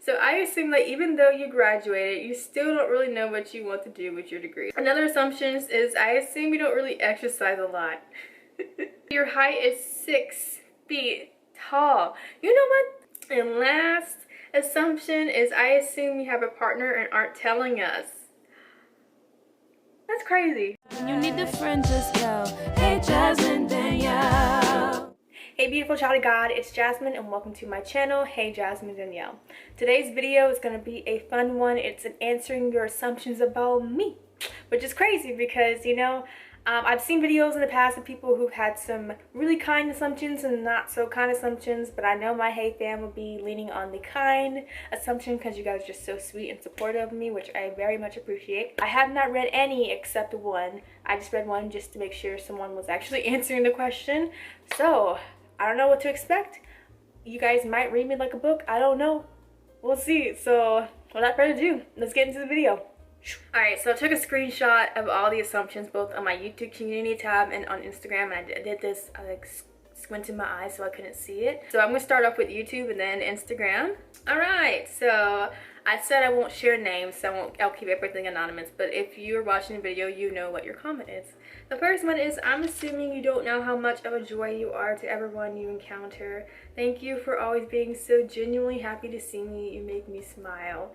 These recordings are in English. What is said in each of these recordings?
So I assume that even though you graduated, you still don't really know what you want to do with your degree. Another assumption is I assume you don't really exercise a lot. Your height is 6 feet tall. You know what? And last assumption is I assume you have a partner and aren't telling us. That's crazy. When you need the friend, just yell, hey Jasmine, Danielle. Hey beautiful child of God, it's Jasmine and welcome to my channel, Hey Jasmine, Danielle. Today's video is going to be a fun one. It's an answering your assumptions about me, which is crazy because, you know, I've seen videos in the past of people who've had some really kind assumptions and not so kind assumptions, but I know my Hey fam will be leaning on the kind assumption because you guys are just so sweet and supportive of me, which I very much appreciate. I have not read any except one. I just read one just to make sure someone was actually answering the question. So I don't know what to expect. You guys might read me like a book. I don't know. We'll see. So without further ado, let's get into the video. Alright, so I took a screenshot of all the assumptions both on my YouTube community tab and on Instagram, and I did this, I like squinted my eyes so I couldn't see it. So I'm going to start off with YouTube and then Instagram. Alright, so I said I won't share names, so I'll keep everything anonymous, but if you're watching the video, you know what your comment is. The first one is, I'm assuming you don't know how much of a joy you are to everyone you encounter. Thank you for always being so genuinely happy to see me. You make me smile.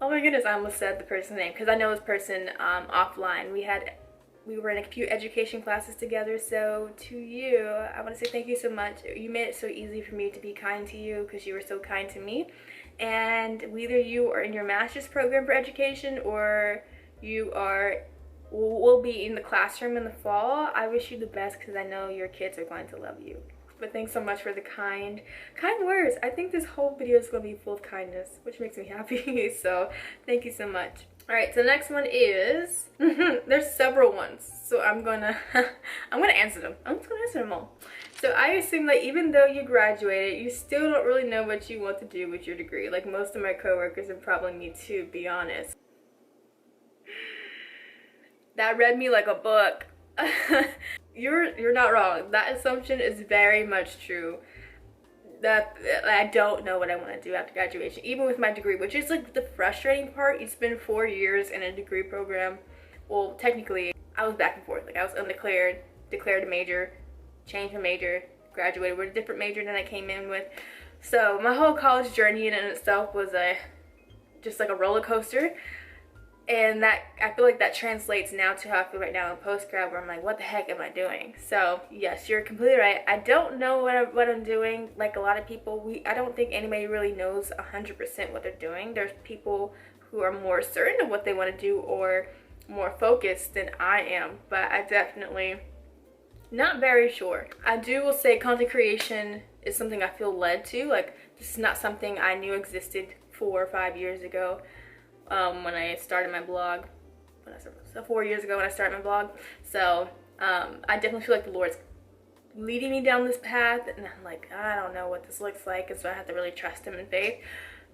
Oh my goodness, I almost said the person's name because I know this person offline. We were in a few education classes together, so to you, I want to say thank you so much. You made it so easy for me to be kind to you because you were so kind to me. And whether you are in your master's program for education or you will be in the classroom in the fall, I wish you the best because I know your kids are going to love you. But thanks so much for the kind words. I think this whole video is going to be full of kindness, which makes me happy. So thank you so much. All right, so the next one is there's several ones, so I'm gonna answer them. I'm just gonna answer them all. So I assume that even though you graduated, you still don't really know what you want to do with your degree. Like most of my coworkers and probably me too, to be honest. That read me like a book. You're not wrong. That assumption is very much true. That I don't know what I want to do after graduation, even with my degree, which is like the frustrating part. It's been 4 years in a degree program. Well, technically, I was back and forth. Like I was undeclared, declared a major, changed my major, graduated with a different major than I came in with. So my whole college journey in itself was just like a roller coaster. And that, I feel like that translates now to how I feel right now in post-grad, where I'm like, what the heck am I doing? So yes, you're completely right. I don't know what I'm doing. Like a lot of people, I don't think anybody really knows 100% what they're doing. There's people who are more certain of what they want to do or more focused than I am, but I definitely not very sure. I will say content creation is something I feel led to. Like this is not something I knew existed 4 or 5 years ago. When I started my blog, 4 years ago when I started my blog. So I definitely feel like the Lord's leading me down this path, and I'm like, I don't know what this looks like, and so I have to really trust him in faith.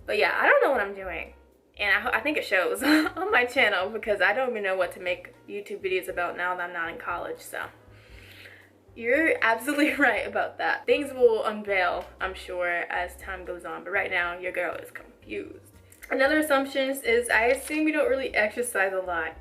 But yeah, I don't know what I'm doing, and I think it shows on my channel because I don't even know what to make YouTube videos about now that I'm not in college. So you're absolutely right about that. Things will unveil, I'm sure, as time goes on, but right now your girl is confused. Another assumption is I assume you don't really exercise a lot.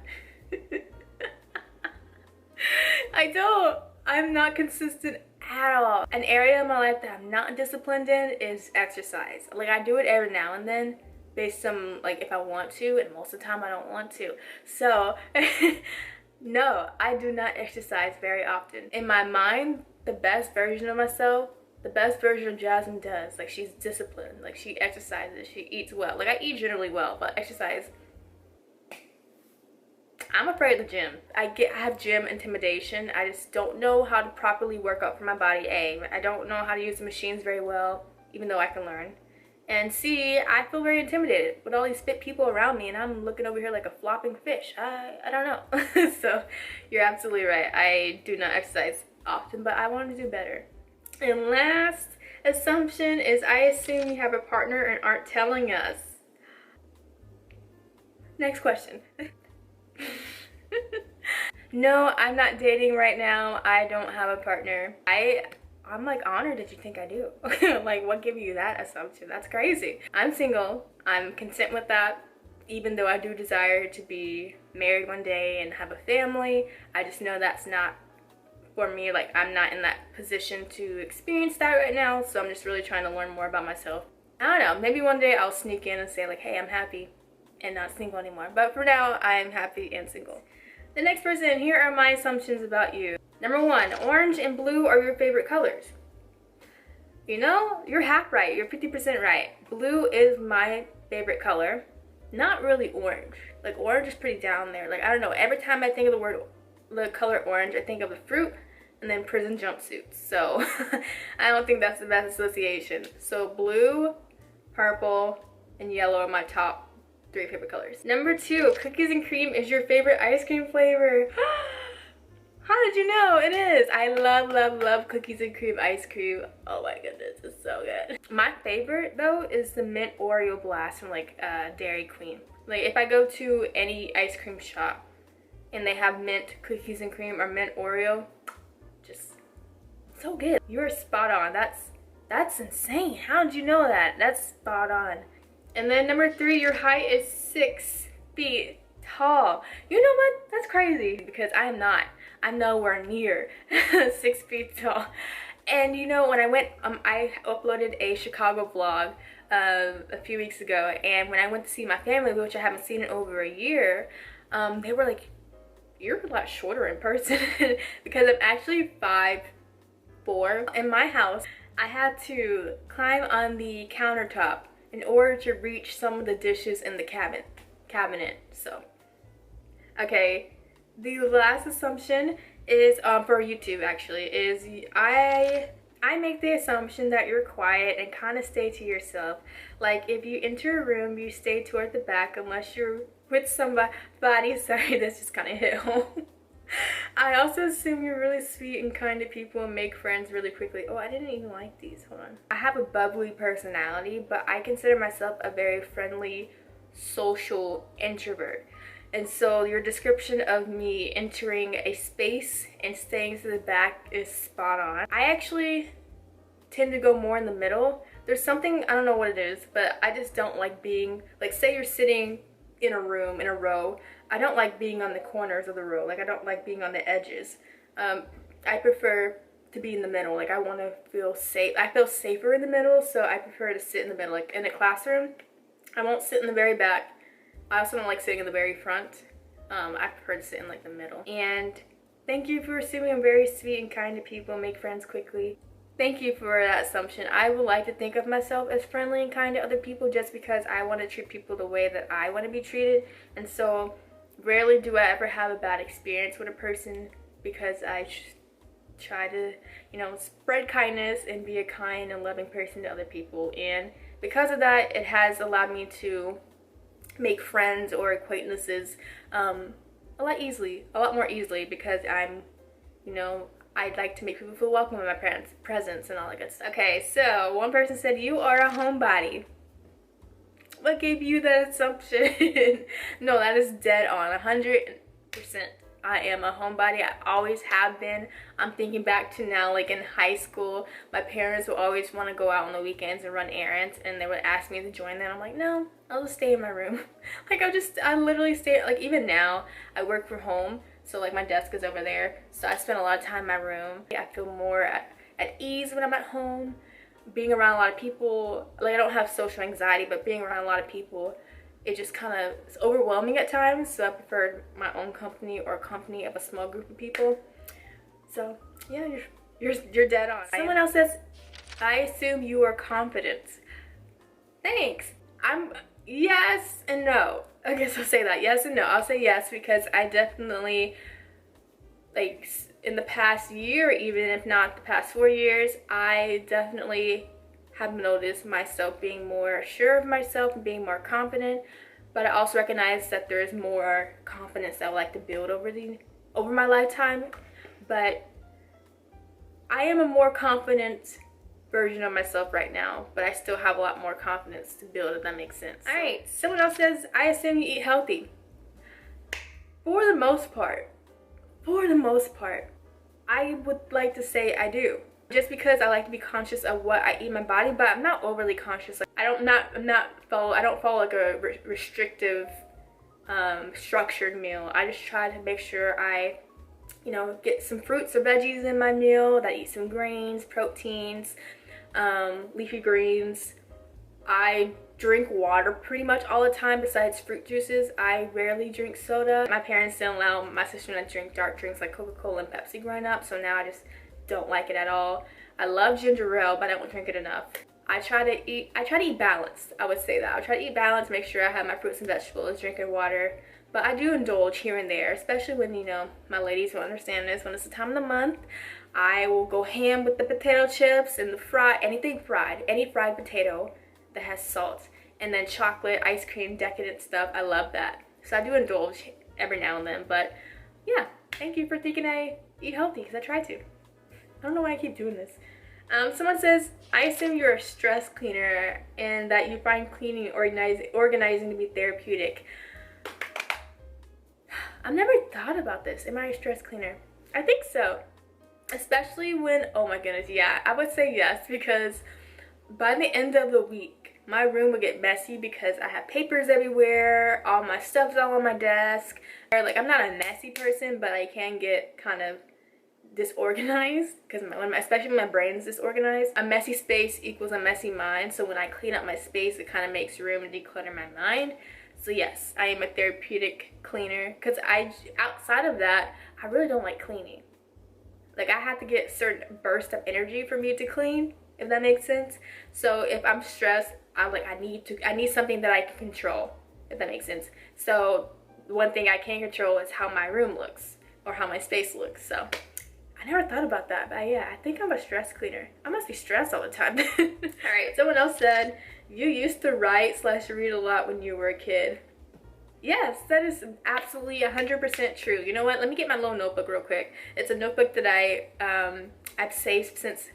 I don't. I'm not consistent at all. An area of my life that I'm not disciplined in is exercise. Like I do it every now and then based on like if I want to, and most of the time I don't want to. So no, I do not exercise very often. In my mind, the best version of myself, the best version of Jasmine does. Like she's disciplined, like she exercises, she eats well. Like I eat generally well, but exercise, I'm afraid of the gym. I have gym intimidation. I just don't know how to properly work out for my body. I don't know how to use the machines very well, even though I can learn. And C, I feel very intimidated with all these fit people around me, and I'm looking over here like a flopping fish. I don't know. So you're absolutely right. I do not exercise often, but I want to do better. And last assumption is I assume you have a partner and aren't telling us. Next question. No, I'm not dating right now. I don't have a partner. I I'm like honored that you think I do. Like, what gave you that assumption? That's crazy. I'm single. I'm content with that. Even though I do desire to be married one day and have a family, I just know that's not for me. Like, I'm not in that position to experience that right now, so I'm just really trying to learn more about myself. I don't know, maybe one day I'll sneak in and say like, hey, I'm happy and not single anymore. But for now, I am happy and single. The next person, here are my assumptions about you. Number 1, orange and blue are your favorite colors. You know, you're half right, you're 50% right. Blue is my favorite color. Not really orange. Like, orange is pretty down there. Like, I don't know, every time I think of the color orange, I think of the fruit and then prison jumpsuits. So I don't think that's the best association. So blue, purple, and yellow are my top 3 favorite colors. Number 2, cookies and cream is your favorite ice cream flavor. How did you know? It is. I love, love, love cookies and cream ice cream. Oh my goodness, it's so good. My favorite though is the mint Oreo blast from like Dairy Queen. Like, if I go to any ice cream shop and they have mint cookies and cream or mint Oreo, just so good. You're spot on. That's insane. How did you know that? That's spot on. And then number 3, your height is 6 feet tall. You know what? That's crazy because I am not. I'm nowhere near 6 feet tall. And you know, when I went, I uploaded a Chicago vlog a few weeks ago, and when I went to see my family, which I haven't seen in over a year, they were like, you're a lot shorter in person because I'm actually 5'4". In my house, I had to climb on the countertop in order to reach some of the dishes in the cabinet. So, okay. The last assumption is for YouTube actually is I make the assumption that you're quiet and kind of stay to yourself. Like, if you enter a room, you stay toward the back unless you're with somebody. Sorry, that's just kind of hit home. I also assume you're really sweet and kind to people and make friends really quickly. Oh, I didn't even like these. Hold on. I have a bubbly personality, but I consider myself a very friendly, social introvert. And so your description of me entering a space and staying to the back is spot on. I actually tend to go more in the middle. There's something, I don't know what it is, but I just don't like being, like, say you're sitting in a room in a row, I don't like being on the corners of the row. Like, I don't like being on the edges. I prefer to be in the middle. Like, I want to feel safe. I feel safer in the middle, so I prefer to sit in the middle. Like, in a classroom, I won't sit in the very back. I also don't like sitting in the very front. I prefer to sit in like the middle. And thank you for assuming I'm very sweet and kind to people, make friends quickly. Thank you for that assumption. I would like to think of myself as friendly and kind to other people just because I want to treat people the way that I want to be treated. And so rarely do I ever have a bad experience with a person because I try to, you know, spread kindness and be a kind and loving person to other people. And because of that, it has allowed me to make friends or acquaintances a lot more easily because I'm, you know, I'd like to make people feel welcome in my presence and all that good stuff. Okay, so one person said you are a homebody. What gave you that assumption? No, that is dead on, 100%. I am a homebody. I always have been. I'm thinking back to now, like in high school, my parents would always want to go out on the weekends and run errands, and they would ask me to join them. I'm like, no, I'll just stay in my room. Like, I literally stay, like, even now, I work from home, so like my desk is over there, so I spend a lot of time in my room. I feel more at ease when I'm at home. Being around a lot of people, like, I don't have social anxiety, but being around a lot of people, it just kind of is overwhelming at times, so I prefer my own company or company of a small group of people. So yeah, you're dead on. Someone else says, I assume you are confident. Thanks. Yes and no. I guess I'll say that. Yes and no. I'll say yes because I definitely, like, in the past year, even if not the past 4 years, I definitely have noticed myself being more sure of myself and being more confident, but I also recognize that there is more confidence that I would like to build over my lifetime. But I am a more confident version of myself right now, but I still have a lot more confidence to build, if that makes sense. All right, someone else says, I assume you eat healthy. For the most part, I would like to say I do. just because I like to be conscious of what I eat in my body, but I'm not overly conscious. Like, I don't follow like a restrictive structured meal. I just try to make sure I, you know, get some fruits or veggies in my meal, that I eat some grains, proteins, leafy greens. I drink water pretty much all the time besides fruit juices. I rarely drink soda. My parents didn't allow my sister and I to drink dark drinks like Coca-Cola and Pepsi growing up, so now I just don't like it at all. I love ginger ale, but I don't drink it enough. I try to eat balanced. I would say that. I try to eat balanced, make sure I have my fruits and vegetables, drinking water. But I do indulge here and there, especially when, you know, my ladies will understand this. When it's the time of the month, I will go ham with the potato chips and the anything fried, any fried potato that has salt, and then chocolate, ice cream, decadent stuff. I love that. So I do indulge every now and then. But yeah, thank you for thinking I eat healthy, because I try to. I don't know why I keep doing this. Someone says, I assume you're a stress cleaner and that you find cleaning organizing to be therapeutic. I've never thought about this. Am I a stress cleaner? I think so. Especially when, oh my goodness, yeah, I would say yes, because by the end of the week, my room would get messy because I have papers everywhere, all my stuff's all on my desk. Or like, I'm not a messy person, but I can get kind of disorganized, because especially when my brain's disorganized. A messy space equals a messy mind, so when I clean up my space, it kind of makes room to declutter my mind. So yes, I am a therapeutic cleaner, because outside of that, I really don't like cleaning. Like, I have to get certain burst of energy for me to clean, if that makes sense. So if I'm stressed, I need something that I can control, if that makes sense. So one thing I can control is how my room looks, or how my space looks. So I never thought about that, but yeah, I think I'm a stress cleaner. I must be stressed all the time. All right, someone else said, you used to write/read a lot when you were a kid. Yes, that is absolutely 100% true. You know what? Let me get my little notebook real quick. It's a notebook that I've saved since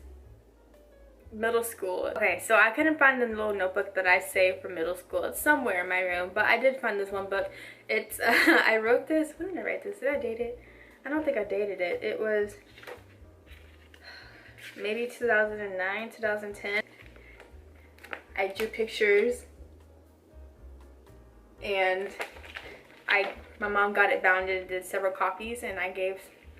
middle school. Okay, so I couldn't find the little notebook that I saved from middle school. It's somewhere in my room, but I did find this one book. It's I wrote this. When did I write this? Did I date it? I don't think I dated it. It was maybe 2009, 2010. I drew pictures, and my mom got it bound and did several copies, and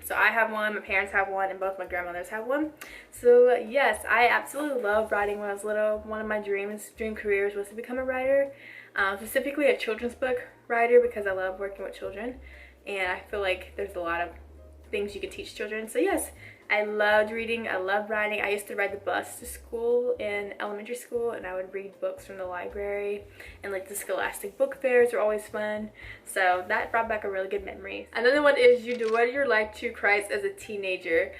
so I have one, my parents have one, and both my grandmothers have one. So yes, I absolutely loved writing when I was little. One of my dream careers was to become a writer, specifically a children's book writer, because I love working with children, and I feel like there's a lot of things you can teach children. So yes, I loved reading, I loved writing. I used to ride the bus to school in elementary school, and I would read books from the library, and like the scholastic book fairs were always fun. So that brought back a really good memory. Another one is, you devoted your life to Christ as a teenager.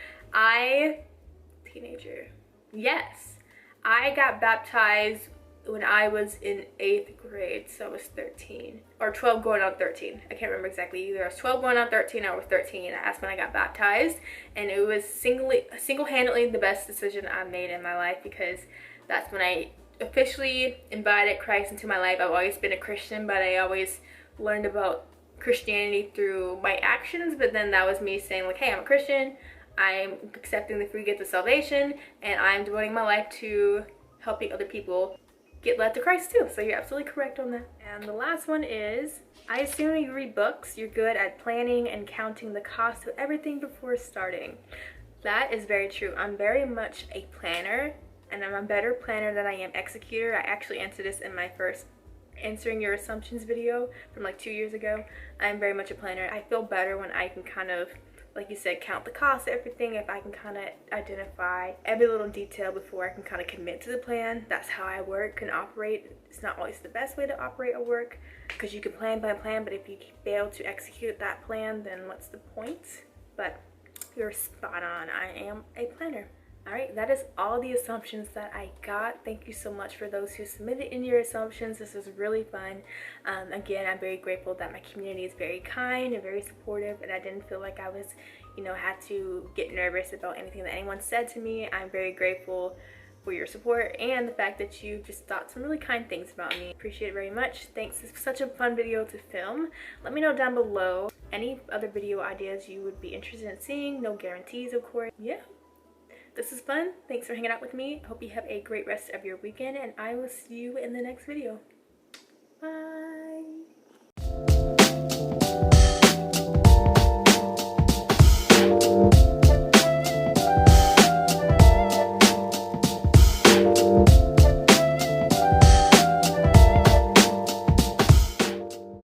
Yes, I got baptized when I was in 8th grade, so I was 13 or 12 going on 13. I can't remember exactly, either I was 12 going on 13 or I was 13. That's when I got baptized, and it was single-handedly the best decision I made in my life, because that's when I officially invited Christ into my life. I've always been a Christian, but I always learned about Christianity through my actions, but then that was me saying like, hey, I'm a Christian, I'm accepting the free gift of salvation, and I'm devoting my life to helping other people get led to Christ too. So you're absolutely correct on that. And the last one is, I assume you read books, you're good at planning and counting the cost of everything before starting. That is very true. I'm very much a planner, and I'm a better planner than I am executor. I actually answered this in my first answering your assumptions video from like 2 years ago. I'm very much a planner. I feel better when I can kind of, like you said, count the cost of everything. If I can kind of identify every little detail before I can kind of commit to the plan. That's how I work and operate. It's not always the best way to operate or work, because you can plan, but if you fail to execute that plan, then what's the point? But you're spot on. I am a planner. All right, that is all the assumptions that I got. Thank you so much for those who submitted in your assumptions. This was really fun. Again, I'm very grateful that my community is very kind and very supportive, and I didn't feel like I was, had to get nervous about anything that anyone said to me. I'm very grateful for your support and the fact that you just thought some really kind things about me. Appreciate it very much. Thanks. It's such a fun video to film. Let me know down below any other video ideas you would be interested in seeing. No guarantees, of course. Yeah. this is fun. Thanks for hanging out with me. I hope you have a great rest of your weekend, and I will see you in the next video. Bye.